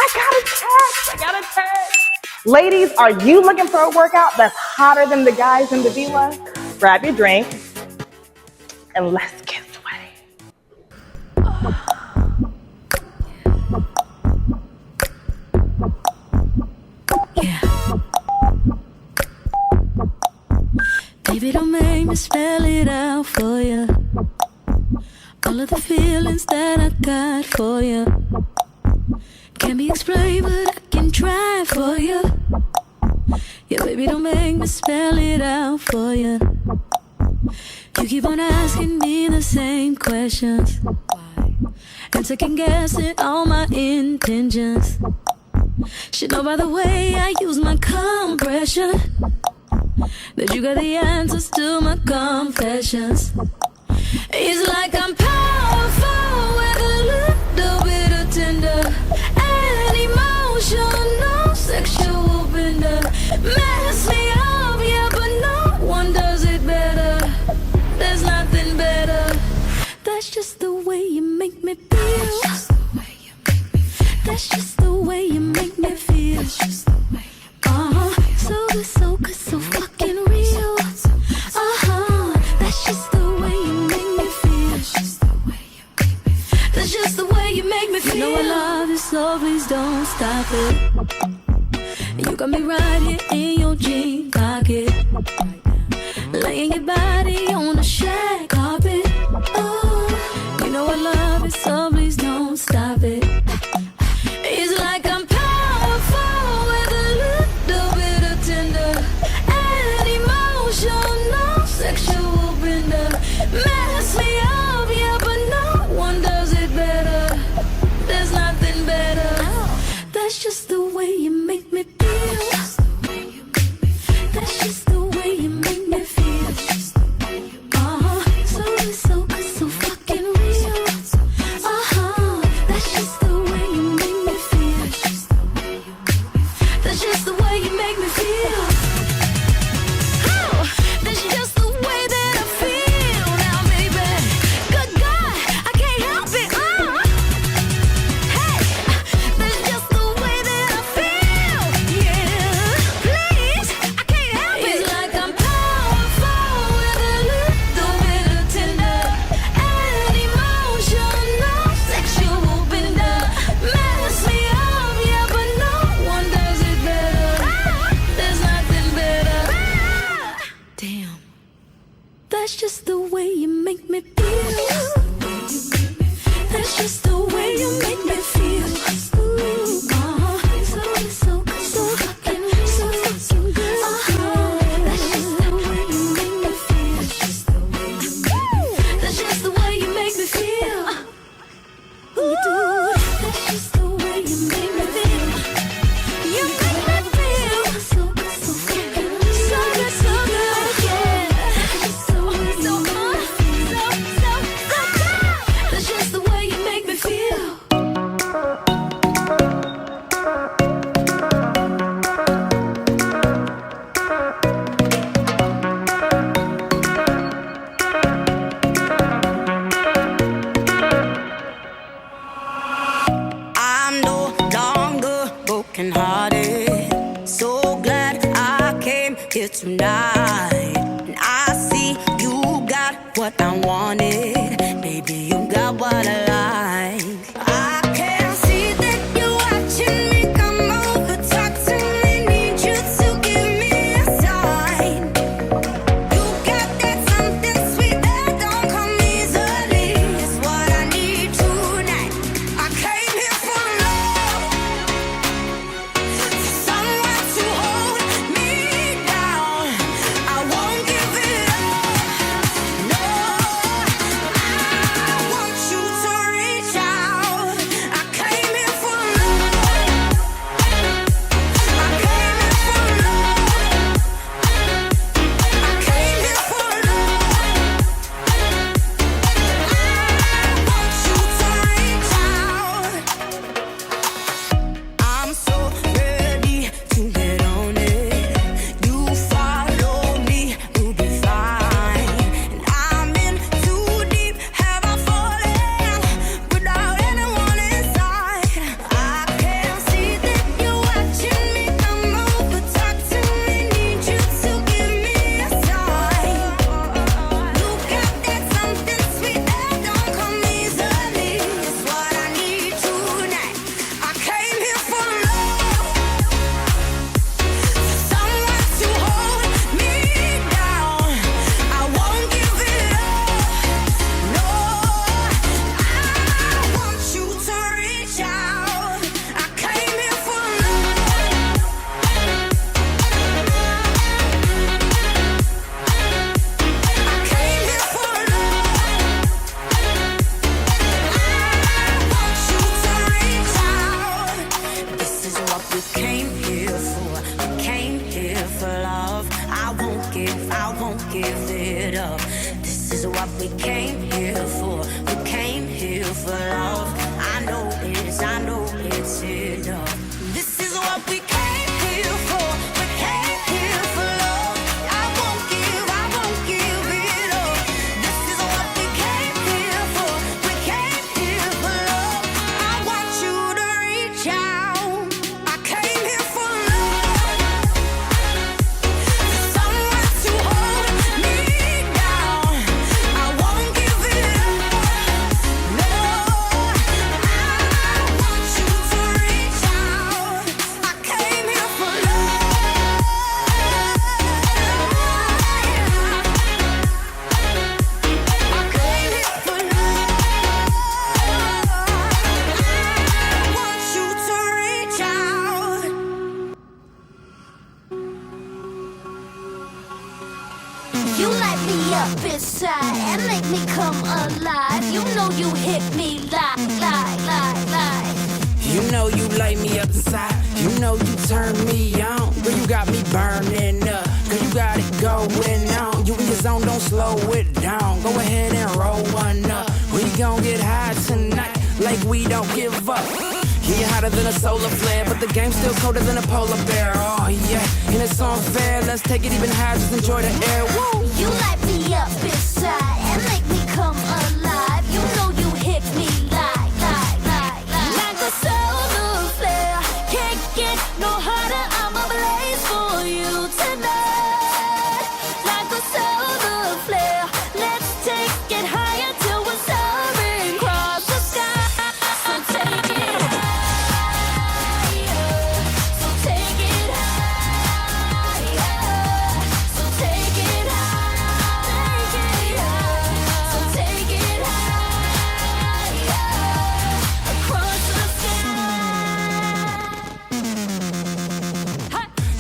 I got a text. Ladies, are you looking for a workout that's hotter than the guys in the villa? Grab your drink and let's get sweaty. Yeah. Baby, don't make me spell it out for you. All of the feelings that I got for you can't be explained, but I can try for you. Yeah, baby, don't make me spell it out for you. You keep on asking me the same questions and second guessing all my intentions. Should know by the way I use my compression that you got the answers to my confessions. It's like I'm powerful with a little bit of tender and emotional sexual bender. Mess me up, yeah, but no one does it better. There's nothing better. That's just the way you make me feel. That's just the way you make me feel. So good, so good, so fucking real. That's just the way you make me feel. That's just the way you make me feel. You know I love you, so please don't stop it. You got me right here in your jean pocket, laying your body on the shag carpet. Oh, you know I love it, so please don't stop it. It's like I'm powerful with a little bit of tender and emotional sexual bender. Mess me up, yeah, but no one does it better. There's nothing better. That's just the way you make me feel. That's just the way you make me feel. So good, so good, so fucking real. That's just the way you make me feel. That's just the way you make me feel. That's just the way that I feel now, baby. Good God, I can't help it. Hey, that's just the way that I feel. Yeah, please, I can't help it. It's like I'm powerful with a little bit of tender and emotional sexual bender. Mess me up, yeah, but no one does it better. There's nothing better. Damn, that's just the way you make me feel. That's just the way you make me feel. So good, so fucking good. That's just the way you make me feel. That's just the way you make me feel. You do. That's just the way you make me feel. You make me feel so good, so fucking good. So good, so good, yeah. So good. That's just the way you make me feel. I'm no longer brokenhearted. So glad I came here tonight. And I see you got what I wanted. Baby, you got what I like. I can see that you're watching me. Come over, talk to me. Need you to give me a sign. You got that something sweet that don't come easily. It's what I need tonight. I came here for love, for someone to hold me down. I won't give it up. No, I want you to reach out. give it up. This is what we came here for. We came here for love. I know it's enough. This is what we came here for. We came here for love. I won't give it up. This is what we came here for. We came here for love. I want you to reach out. I came here for love. Someone to hold me down. I won't give it up. No, I want you to reach out. I came here for love. I came here for love. I want you to reach out. You light me up inside and make me come alive. You know you hit me like. You know you light me up inside. You know you turn me on. Girl, you got me burning up. Girl, you got it going on. You in your zone, don't slow it down. Go ahead and roll one up. We gon' get high tonight, like we don't give up. Yeah, hotter than a solar flare, but the game's still colder than a polar bear. Oh yeah, and it's unfair. Let's take it even higher, just enjoy the air. Woo! You light me up inside and make me come alive. You know you hit me like a solar flare. Can't get no hotter. I'm ablaze for you tonight. Like a solar flare. Let's take it higher till we're soaring across the sky. So take it higher. So take it higher. So take it higher. So take it higher. Across the sky.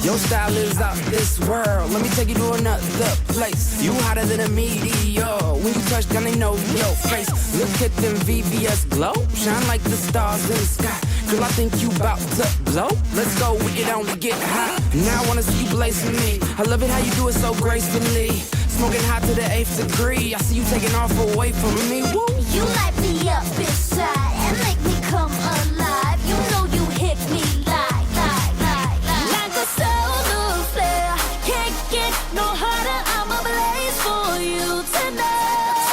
Your style is out this world. Let me take you to another place. You hotter than a meteor. When you touch down, they know your face. Look at them VVS glow. Shine like the stars in the sky. Girl, I think you bout to blow. Let's go, we can only get high. Now I wanna see you blaze for me. I love it how you do it so gracefully. Smoking hot to the 8th degree. I see you taking off away from me. Woo! You light me up inside and make me come alive. You know you hit me like a solar flare. Can't get no hotter. I'm ablaze for you tonight.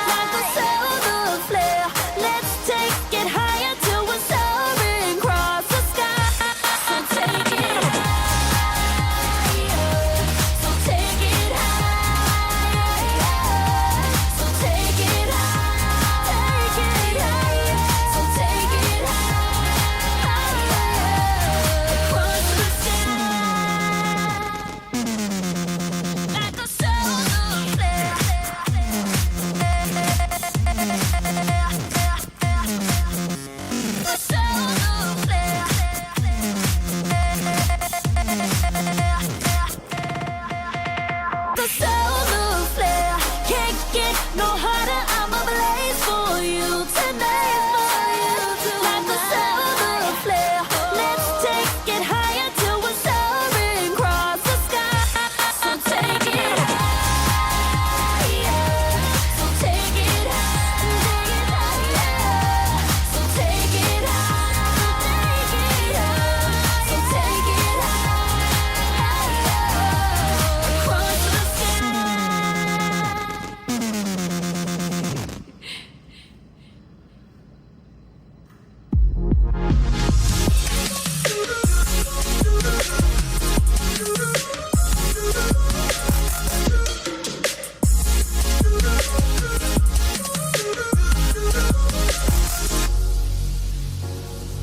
Like a solar flare. Let's take it higher till we're soaring across the sky. So take it higher. So take it higher. So take it higher. So take it higher. Across the sky. Like a solar flare. A solar flare. The solar flare. Can't get no hotter. I'm ablaze for you tonight. Like a solar flare. Let's take it higher till we're soaring across the sky. So take it higher. So take it higher. So take it higher. So take it higher. Across the sky.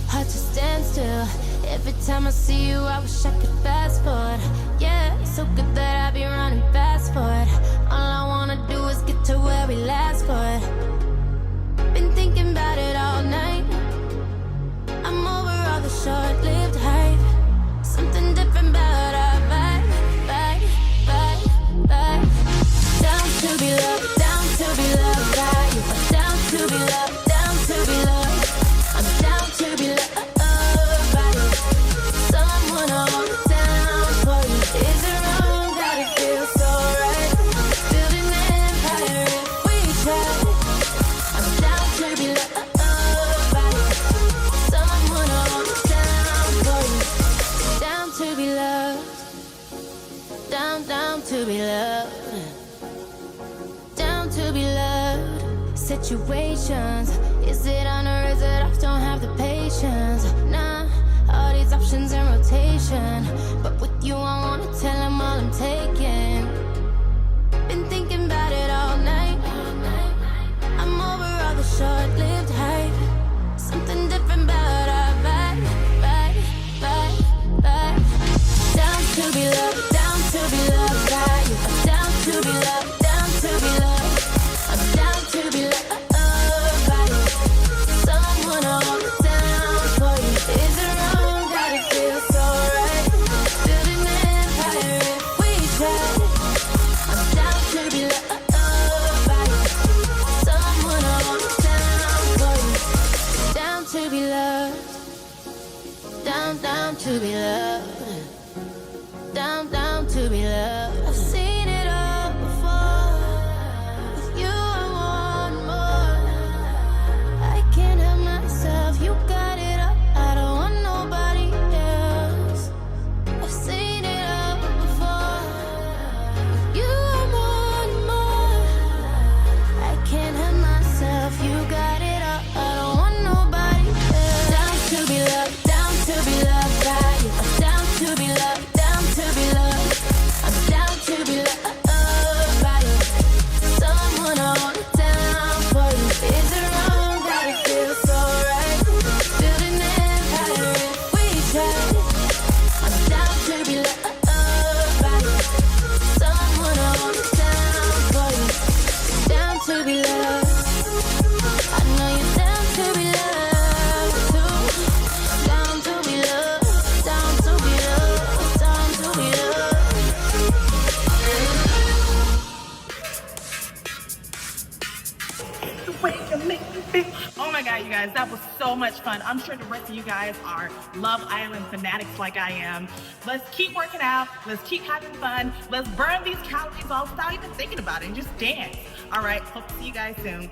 Hard to stand still. Every time I see you, I wish I could fast forward. Yeah, so good that I be running fast for it. All I wanna do is get to where we last for it. Been thinking about it all night. I'm over all the short-lived hype. Something different about our vibe. Down to be loved by you. Down to be loved, down to be loved. I'm down to be loved by you. Someone I want down for you. Is it wrong that it feels so right? down to be loved. Down to be loved. I've seen it all before. With you, I want more. I can't help myself. You got it up. I don't want nobody else. I've seen it all before. With you, I want more. I can't help myself. You got it up. I don't want nobody else. Down to be loved. Down to be loved by you. Down to be loved. Down to be loved. I'm down to be loved by you. Someone on down for you. Is it wrong that it feels so right? Building an empire if we try. I'm down to be loved by you. Someone on down for you. Down to be loved. I know you're down to be loved too. Down to be loved. Down to be loved. Down to be loved. Oh my God, you guys, that was so much fun. I'm sure the rest of you guys are Love Island fanatics like I am. Let's keep working out. Let's keep having fun. Let's burn these calories off without even thinking about it and just dance. All right, hope to see you guys soon.